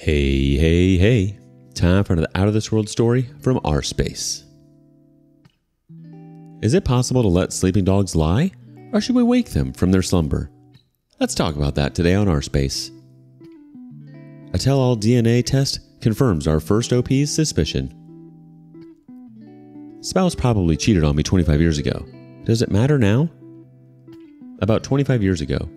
Hey, hey, hey. Time for another Out of This World story from rSpace. Is it possible to let sleeping dogs lie, or should we wake them from their slumber? Let's talk about that today on rSpace. A tell-all DNA test confirms our first OP's suspicion. Spouse probably cheated on me 25 years ago. Does it matter now? About 25 years ago,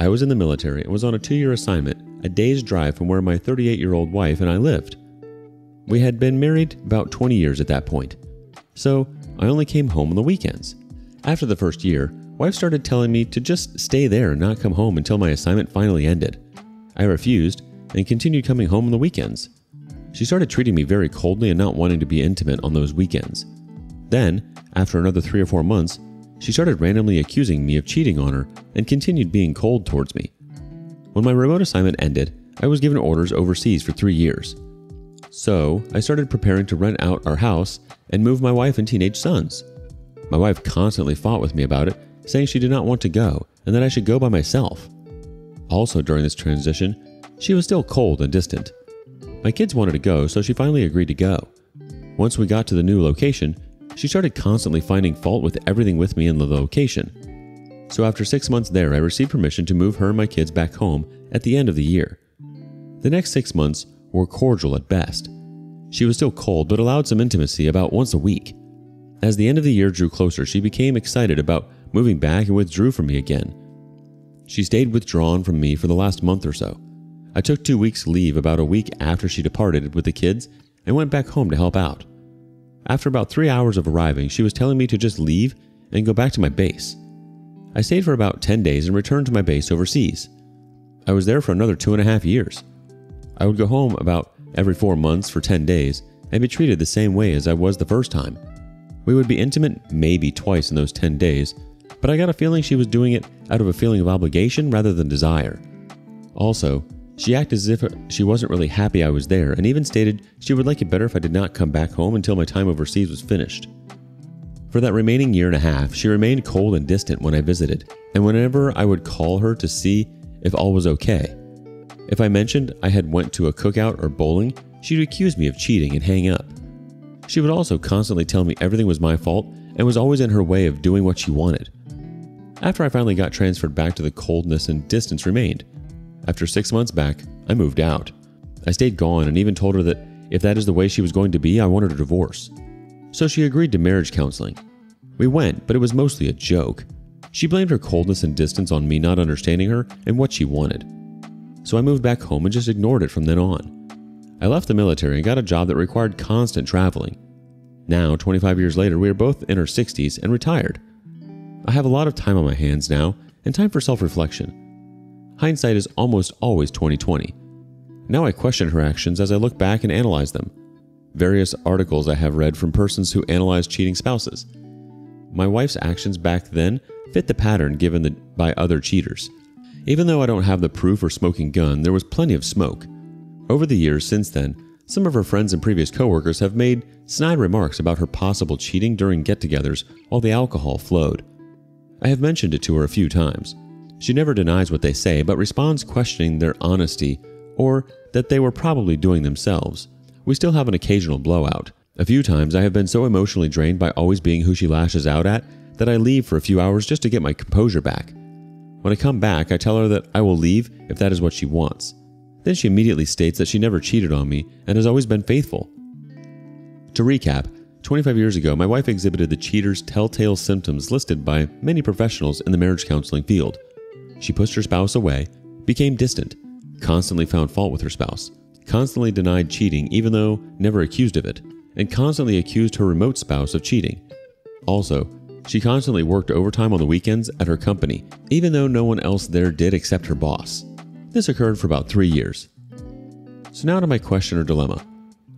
I was in the military and was on a 2-year assignment, a day's drive from where my 38-year-old wife and I lived. We had been married about 20 years at that point, so I only came home on the weekends. After the first year, wife started telling me to just stay there and not come home until my assignment finally ended. I refused and continued coming home on the weekends. She started treating me very coldly and not wanting to be intimate on those weekends. Then, after another 3 or 4 months, she started randomly accusing me of cheating on her and continued being cold towards me. When my remote assignment ended, I was given orders overseas for 3 years. So, I started preparing to rent out our house and move my wife and teenage sons. My wife constantly fought with me about it, saying she did not want to go and that I should go by myself. Also during this transition, she was still cold and distant. My kids wanted to go, so she finally agreed to go. Once we got to the new location, she started constantly finding fault with everything with me in the location. So after 6 months there, I received permission to move her and my kids back home at the end of the year. The next 6 months were cordial at best. She was still cold, but allowed some intimacy about once a week. As the end of the year drew closer, she became excited about moving back and withdrew from me again. She stayed withdrawn from me for the last month or so. I took 2 weeks leave about a week after she departed with the kids and went back home to help out. After about 3 hours of arriving, she was telling me to just leave and go back to my base. I stayed for about 10 days and returned to my base overseas. I was there for another 2.5 years. I would go home about every 4 months for 10 days and be treated the same way as I was the first time. We would be intimate maybe twice in those 10 days, but I got a feeling she was doing it out of a feeling of obligation rather than desire. Also, she acted as if she wasn't really happy I was there and even stated she would like it better if I did not come back home until my time overseas was finished. For that remaining 1.5 years, she remained cold and distant when I visited, and whenever I would call her to see if all was okay. If I mentioned I had went to a cookout or bowling, she would accuse me of cheating and hang up. She would also constantly tell me everything was my fault and was always in her way of doing what she wanted. After I finally got transferred back to the coldness and distance remained. After 6 months back, I moved out. I stayed gone and even told her that if that is the way she was going to be, I wanted a divorce. So she agreed to marriage counseling. We went, but it was mostly a joke. She blamed her coldness and distance on me not understanding her and what she wanted. So I moved back home and just ignored it from then on. I left the military and got a job that required constant traveling. Now, 25 years later, we are both in our 60s and retired. I have a lot of time on my hands now and time for self-reflection. Hindsight is almost always 20/20. Now I question her actions as I look back and analyze them. Various articles I have read from persons who analyze cheating spouses. My wife's actions back then fit the pattern given by other cheaters. Even though I don't have the proof or smoking gun, there was plenty of smoke. Over the years since then, some of her friends and previous coworkers have made snide remarks about her possible cheating during get-togethers while the alcohol flowed. I have mentioned it to her a few times. She never denies what they say, but responds questioning their honesty or that they were probably doing themselves. We still have an occasional blowout. A few times I have been so emotionally drained by always being who she lashes out at that I leave for a few hours just to get my composure back. When I come back, I tell her that I will leave if that is what she wants. Then she immediately states that she never cheated on me and has always been faithful. To recap, 25 years ago, my wife exhibited the cheater's telltale symptoms listed by many professionals in the marriage counseling field. She pushed her spouse away, became distant, constantly found fault with her spouse, constantly denied cheating even though never accused of it, and constantly accused her remote spouse of cheating. Also, she constantly worked overtime on the weekends at her company, even though no one else there did except her boss. This occurred for about 3 years. So now to my question or dilemma.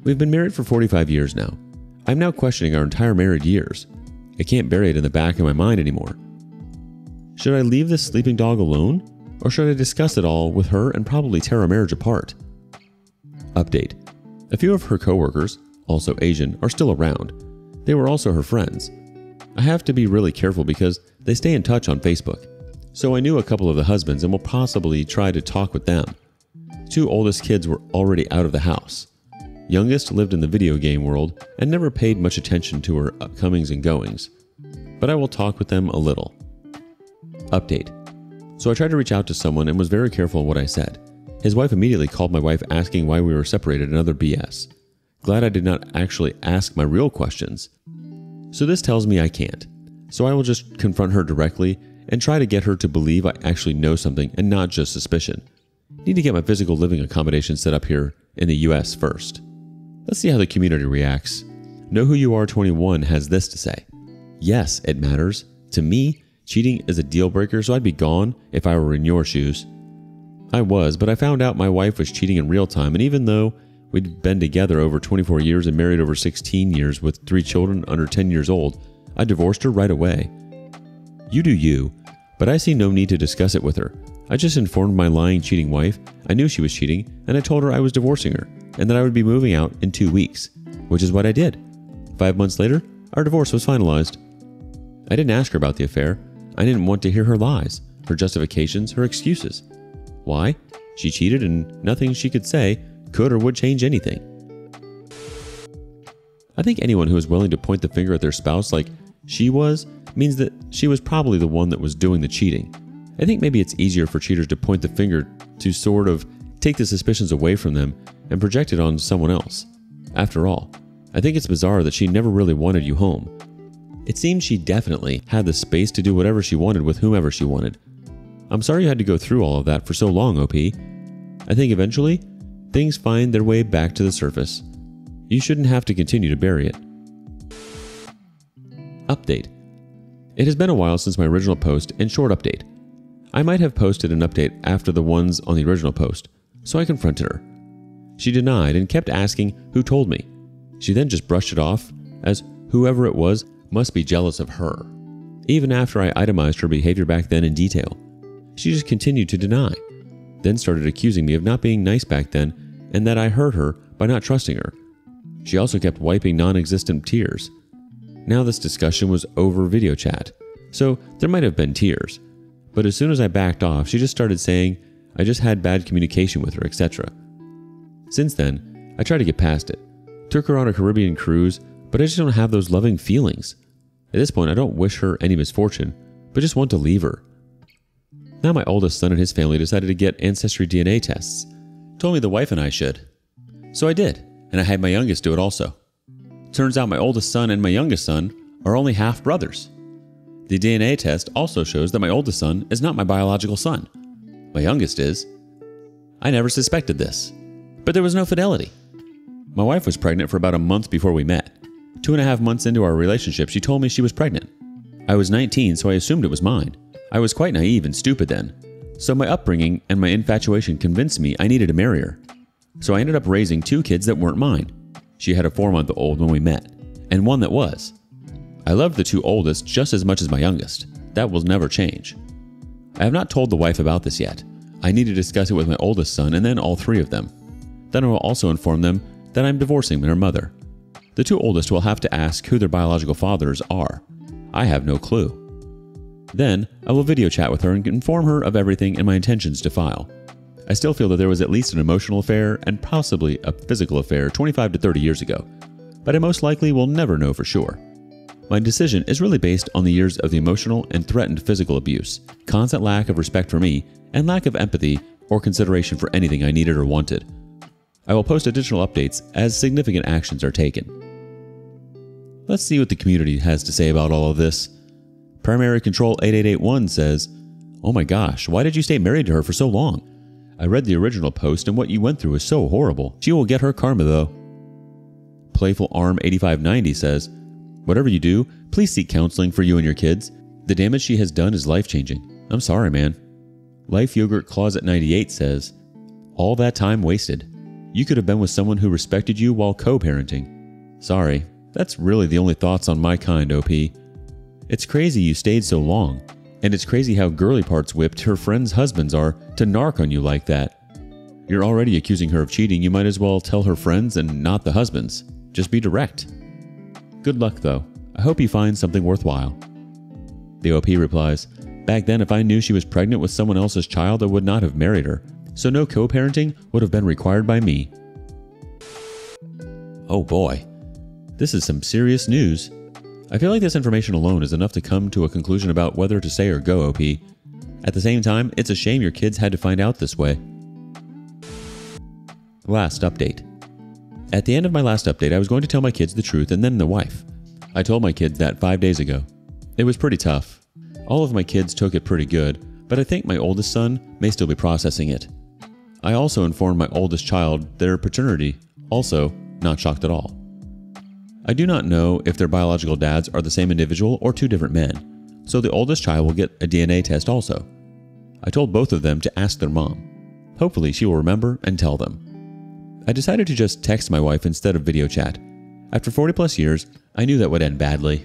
We've been married for 45 years now. I'm now questioning our entire married years. I can't bury it in the back of my mind anymore. Should I leave this sleeping dog alone, or should I discuss it all with her and probably tear our marriage apart? Update. A few of her coworkers, also Asian, are still around. They were also her friends. I have to be really careful because they stay in touch on Facebook. So I knew a couple of the husbands and will possibly try to talk with them. The 2 oldest kids were already out of the house. Youngest lived in the video game world and never paid much attention to her comings and goings. But I will talk with them a little. Update. So I tried to reach out to someone and was very careful in what I said. His wife immediately called my wife asking why we were separated and other BS. Glad I did not actually ask my real questions. So this tells me I can't. So I will just confront her directly and try to get her to believe I actually know something and not just suspicion. Need to get my physical living accommodation set up here in the US first. Let's see how the community reacts. Know Who You Are 21 has this to say. Yes, it matters. To me, cheating is a deal breaker, so I'd be gone if I were in your shoes. I was, but I found out my wife was cheating in real time, and even though we'd been together over 24 years and married over 16 years with 3 children under 10 years old, I divorced her right away. You do you, but I see no need to discuss it with her. I just informed my lying, cheating wife I knew she was cheating, and I told her I was divorcing her, and that I would be moving out in 2 weeks, which is what I did. 5 months later, our divorce was finalized. I didn't ask her about the affair. I didn't want to hear her lies, her justifications, her excuses. Why? She cheated and nothing she could say could or would change anything. I think anyone who is willing to point the finger at their spouse like she was means that she was probably the one that was doing the cheating. I think maybe it's easier for cheaters to point the finger to sort of take the suspicions away from them and project it on someone else. After all, I think it's bizarre that she never really wanted you home. It seems she definitely had the space to do whatever she wanted with whomever she wanted. I'm sorry you had to go through all of that for so long, OP. I think eventually, things find their way back to the surface. You shouldn't have to continue to bury it. Update. It has been a while since my original post, and short update. I might have posted an update after the ones on the original post, so I confronted her. She denied and kept asking who told me. She then just brushed it off as whoever it was must be jealous of her. Even after I itemized her behavior back then in detail, she just continued to deny, then started accusing me of not being nice back then and that I hurt her by not trusting her. She also kept wiping non-existent tears. Now this discussion was over video chat, so there might have been tears. But as soon as I backed off, she just started saying I just had bad communication with her, etc. Since then, I tried to get past it. Took her on a Caribbean cruise, but I just don't have those loving feelings. At this point, I don't wish her any misfortune, but just want to leave her. Now my oldest son and his family decided to get ancestry DNA tests. Told me the wife and I should. So I did, and I had my youngest do it also. Turns out my oldest son and my youngest son are only half brothers. The DNA test also shows that my oldest son is not my biological son. My youngest is. I never suspected this, but there was no fidelity. My wife was pregnant for about a month before we met. 2.5 months into our relationship, she told me she was pregnant. I was 19, so I assumed it was mine. I was quite naive and stupid then, so my upbringing and my infatuation convinced me I needed to marry her. So I ended up raising 2 kids that weren't mine. She had a 4-month-old when we met, and one that was. I loved the 2 oldest just as much as my youngest. That will never change. I have not told the wife about this yet. I need to discuss it with my oldest son and then all 3 of them. Then I will also inform them that I'm divorcing her mother. The 2 oldest will have to ask who their biological fathers are. I have no clue. Then, I will video chat with her and inform her of everything and my intentions to file. I still feel that there was at least an emotional affair and possibly a physical affair 25 to 30 years ago, but I most likely will never know for sure. My decision is really based on the years of the emotional and threatened physical abuse, constant lack of respect for me, and lack of empathy or consideration for anything I needed or wanted. I will post additional updates as significant actions are taken. Let's see what the community has to say about all of this. Primary Control 8881 says, "Oh my gosh, why did you stay married to her for so long? I read the original post and what you went through is so horrible. She will get her karma though." Playful Arm 8590 says, "Whatever you do, please seek counseling for you and your kids. The damage she has done is life-changing. I'm sorry, man." Life Yogurt Closet 98 says, "All that time wasted. You could have been with someone who respected you while co-parenting. Sorry, that's really the only thoughts on my kind, OP. It's crazy you stayed so long, and it's crazy how girly parts whipped her friends' husbands are to narc on you like that. You're already accusing her of cheating, you might as well tell her friends and not the husbands. Just be direct. Good luck though. I hope you find something worthwhile." The OP replies, "Back then if I knew she was pregnant with someone else's child, I would not have married her. so no co-parenting would have been required by me. Oh boy, this is some serious news. I feel like this information alone is enough to come to a conclusion about whether to stay or go, OP. At the same time, it's a shame your kids had to find out this way. Last update. At the end of my last update, I was going to tell my kids the truth and then the wife. I told my kids that 5 days ago. It was pretty tough. All of my kids took it pretty good, but I think my oldest son may still be processing it. I also informed my oldest child their paternity, also not shocked at all. I do not know if their biological dads are the same individual or two different men, so the oldest child will get a DNA test also. I told both of them to ask their mom. Hopefully she will remember and tell them. I decided to just text my wife instead of video chat. After 40 plus years, I knew that would end badly.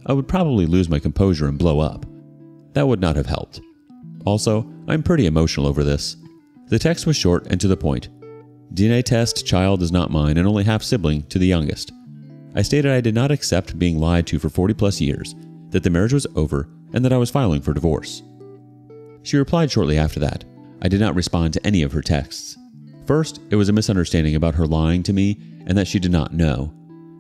I would probably lose my composure and blow up. That would not have helped. Also, I'm pretty emotional over this. The text was short and to the point. DNA test, child is not mine and only half sibling to the youngest. I stated I did not accept being lied to for 40 plus years, that the marriage was over, and that I was filing for divorce. She replied shortly after that. I did not respond to any of her texts. First, it was a misunderstanding about her lying to me and that she did not know.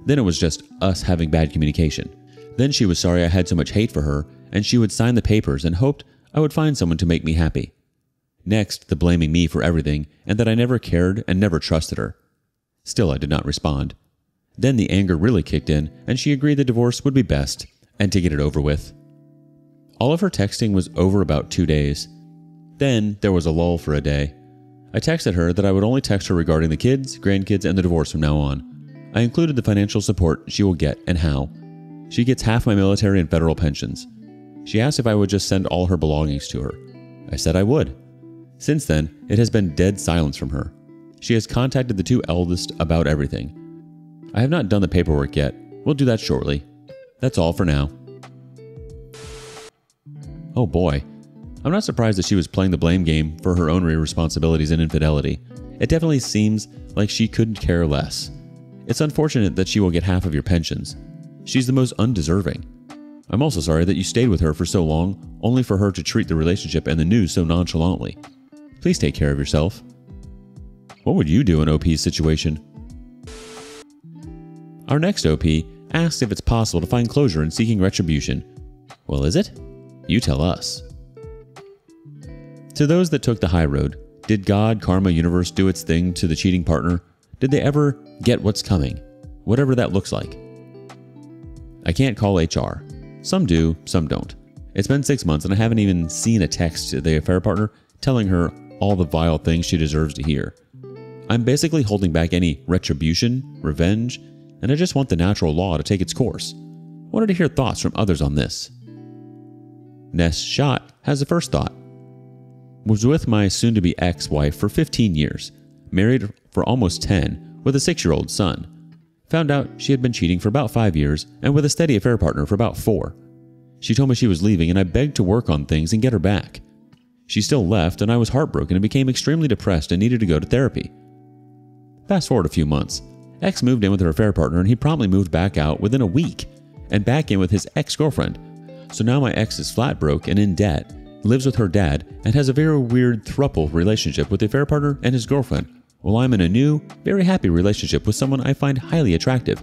Then it was just us having bad communication. Then she was sorry I had so much hate for her, and she would sign the papers and hoped I would find someone to make me happy. Next, the blaming me for everything and that I never cared and never trusted her. Still, I did not respond. Then the anger really kicked in and she agreed the divorce would be best and to get it over with. All of her texting was over about 2 days. Then there was a lull for a day. I texted her that I would only text her regarding the kids, grandkids, and the divorce from now on. I included the financial support she will get and how. She gets half my military and federal pensions. She asked if I would just send all her belongings to her. I said I would. Since then, it has been dead silence from her. She has contacted the two eldest about everything. I have not done the paperwork yet. We'll do that shortly. That's all for now. Oh boy. I'm not surprised that she was playing the blame game for her own irresponsibilities and infidelity. It definitely seems like she couldn't care less. It's unfortunate that she will get half of your pensions. She's the most undeserving. I'm also sorry that you stayed with her for so long, only for her to treat the relationship and the news so nonchalantly. Please take care of yourself. What would you do in OP's situation? Our next OP asks if it's possible to find closure in seeking retribution. Well, is it? You tell us. To those that took the high road, did God, karma, universe do its thing to the cheating partner? Did they ever get what's coming? Whatever that looks like. I can't call HR. Some do, some don't. It's been 6 months and I haven't even seen a text to the affair partner telling her all the vile things she deserves to hear. I'm basically holding back any retribution, revenge, and I just want the natural law to take its course. Wanted to hear thoughts from others on this. Ness Shot has the first thought. Was with my soon-to-be ex-wife for 15 years, married for almost 10, with a 6-year-old son. Found out she had been cheating for about 5 years and with a steady affair partner for about 4. She told me she was leaving and I begged to work on things and get her back. She still left and I was heartbroken and became extremely depressed and needed to go to therapy. Fast forward a few months. Ex moved in with her affair partner and he promptly moved back out within a week and back in with his ex-girlfriend. So now my ex is flat broke and in debt, lives with her dad, and has a very weird throuple relationship with the affair partner and his girlfriend, while I'm in a new, very happy relationship with someone I find highly attractive.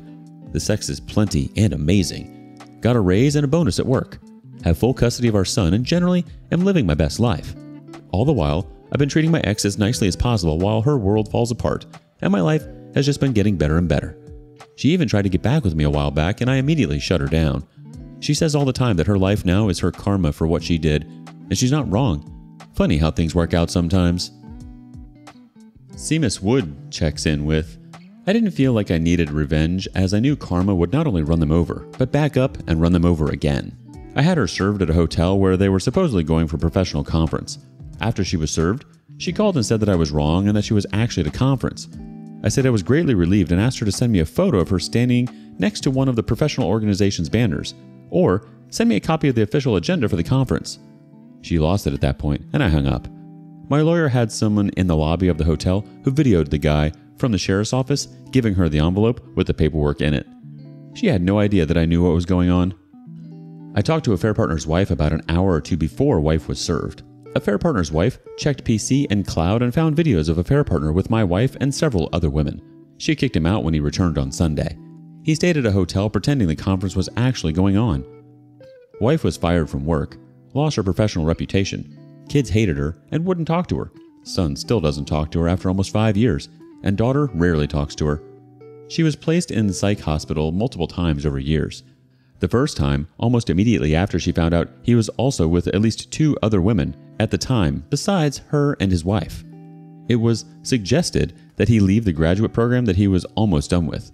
The sex is plenty and amazing. Got a raise and a bonus at work. Have full custody of our son and generally am living my best life. All the while, I've been treating my ex as nicely as possible while her world falls apart, and my life has just been getting better and better. She even tried to get back with me a while back and I immediately shut her down. She says all the time that her life now is her karma for what she did, and she's not wrong. Funny how things work out sometimes. Seamus Wood checks in with, I didn't feel like I needed revenge as I knew karma would not only run them over, but back up and run them over again. I had her served at a hotel where they were supposedly going for a professional conference. After she was served, she called and said that I was wrong and that she was actually at a conference. I said I was greatly relieved and asked her to send me a photo of her standing next to one of the professional organization's banners, or send me a copy of the official agenda for the conference. She lost it at that point, and I hung up. My lawyer had someone in the lobby of the hotel who videoed the guy from the sheriff's office giving her the envelope with the paperwork in it. She had no idea that I knew what was going on. I talked to a affair partner's wife about an hour or two before wife was served. Affair partner's wife checked PC and cloud and found videos of affair partner with my wife and several other women. She kicked him out when he returned on Sunday. He stayed at a hotel pretending the conference was actually going on. Wife was fired from work, lost her professional reputation. Kids hated her and wouldn't talk to her. Son still doesn't talk to her after almost 5 years, and daughter rarely talks to her. She was placed in the psych hospital multiple times over years. The first time, almost immediately after she found out he was also with at least 2 other women at the time, besides her and his wife. It was suggested that he leave the graduate program that he was almost done with.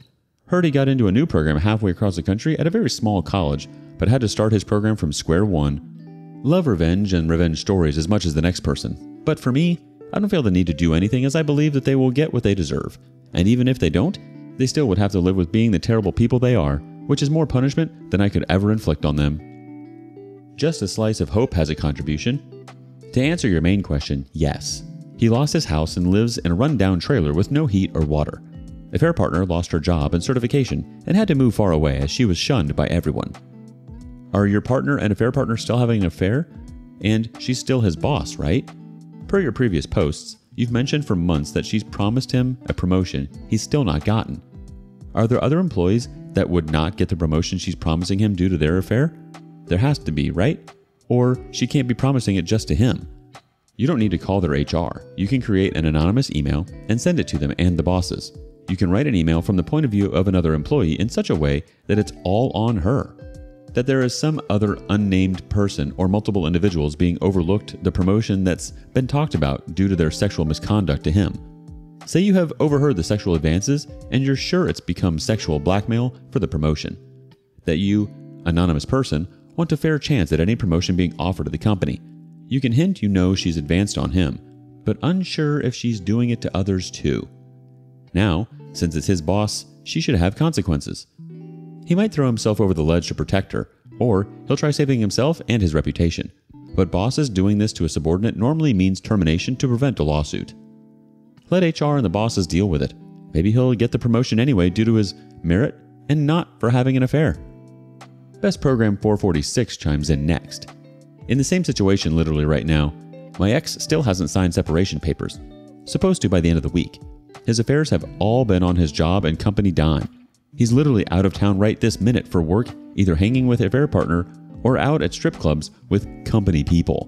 Heard he got into a new program halfway across the country at a very small college, but had to start his program from square one. Love revenge and revenge stories as much as the next person. But for me, I don't feel the need to do anything, as I believe that they will get what they deserve. And even if they don't, they still would have to live with being the terrible people they are, which is more punishment than I could ever inflict on them. Just a Slice of Hope has a contribution. To answer your main question, yes. He lost his house and lives in a run-down trailer with no heat or water. Affair partner lost her job and certification and had to move far away as she was shunned by everyone. Are your partner and affair partner still having an affair? And she's still his boss, right? Per your previous posts, you've mentioned for months that she's promised him a promotion he's still not gotten. Are there other employees that would not get the promotion she's promising him due to their affair? There has to be, right? Or she can't be promising it just to him. You don't need to call their HR. You can create an anonymous email and send it to them and the bosses. You can write an email from the point of view of another employee in such a way that it's all on her. That there is some other unnamed person or multiple individuals being overlooked the promotion that's been talked about due to their sexual misconduct to him. Say you have overheard the sexual advances and you're sure it's become sexual blackmail for the promotion. That you, anonymous person, want a fair chance at any promotion being offered to the company. You can hint you know she's advanced on him, but unsure if she's doing it to others too. Now, since it's his boss, she should have consequences. He might throw himself over the ledge to protect her, or he'll try saving himself and his reputation. But bosses doing this to a subordinate normally means termination to prevent a lawsuit. Let HR and the bosses deal with it. Maybe he'll get the promotion anyway due to his merit and not for having an affair. Best Program 446 chimes in next. In the same situation literally right now, my ex still hasn't signed separation papers. Supposed to by the end of the week. His affairs have all been on his job and company dime. He's literally out of town right this minute for work, either hanging with a affair partner or out at strip clubs with company people.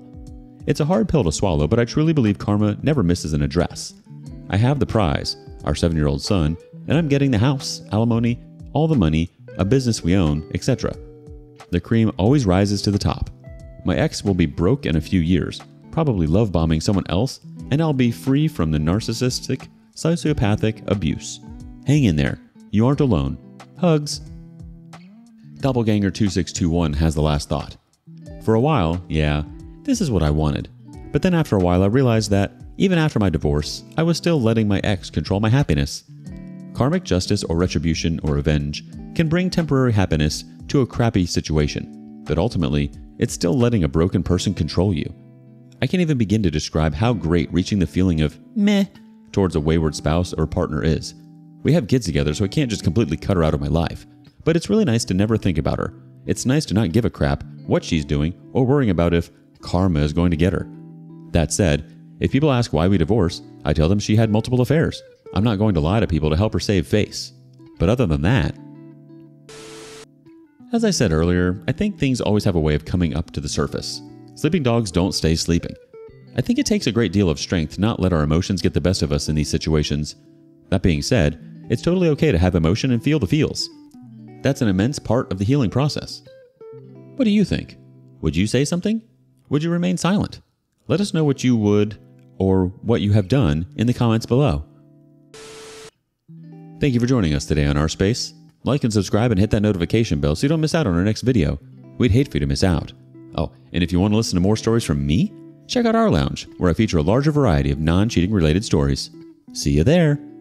It's a hard pill to swallow, but I truly believe karma never misses an address. I have the prize, our 7-year-old son, and I'm getting the house, alimony, all the money, a business we own, etc. The cream always rises to the top. My ex will be broke in a few years, probably love bombing someone else, and I'll be free from the narcissistic, sociopathic abuse. Hang in there. You aren't alone. Hugs. Doppelganger 2621 has the last thought. For a while, yeah, this is what I wanted. But then after a while I realized that, even after my divorce, I was still letting my ex control my happiness. Karmic justice or retribution or revenge can bring temporary happiness to a crappy situation, but ultimately, it's still letting a broken person control you. I can't even begin to describe how great reaching the feeling of meh towards a wayward spouse or partner is. We have kids together, so I can't just completely cut her out of my life. But it's really nice to never think about her. It's nice to not give a crap what she's doing or worrying about if karma is going to get her. That said, if people ask why we divorced, I tell them she had multiple affairs. I'm not going to lie to people to help her save face. But other than that, as I said earlier, I think things always have a way of coming up to the surface. Sleeping dogs don't stay sleeping. I think it takes a great deal of strength to not let our emotions get the best of us in these situations. That being said, it's totally okay to have emotion and feel the feels. That's an immense part of the healing process. What do you think? Would you say something? Would you remain silent? Let us know what you would or what you have done in the comments below. Thank you for joining us today on rSpace. Like and subscribe and hit that notification bell so you don't miss out on our next video. We'd hate for you to miss out. Oh, and if you want to listen to more stories from me, check out our lounge, where I feature a larger variety of non-cheating related stories. See you there!